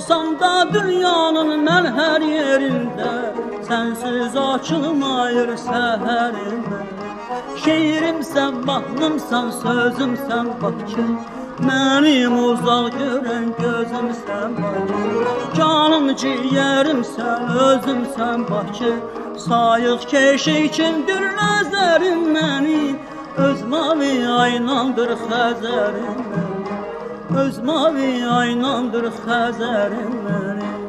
Olsam da dünyanın mən hər yerində, sənsiz açılmayır səhərimdə. Şeirimsən, mahnımsan, sözümsən Bakı, mənim uzaq görən gözümsən Bakı. Canım ciğerimsən, özümsən Bakı, sayıq keşikindir nəzərim məni. Öz mavi aynandır Xəzərim məni, öz mavi aynandır Xəzərim məni.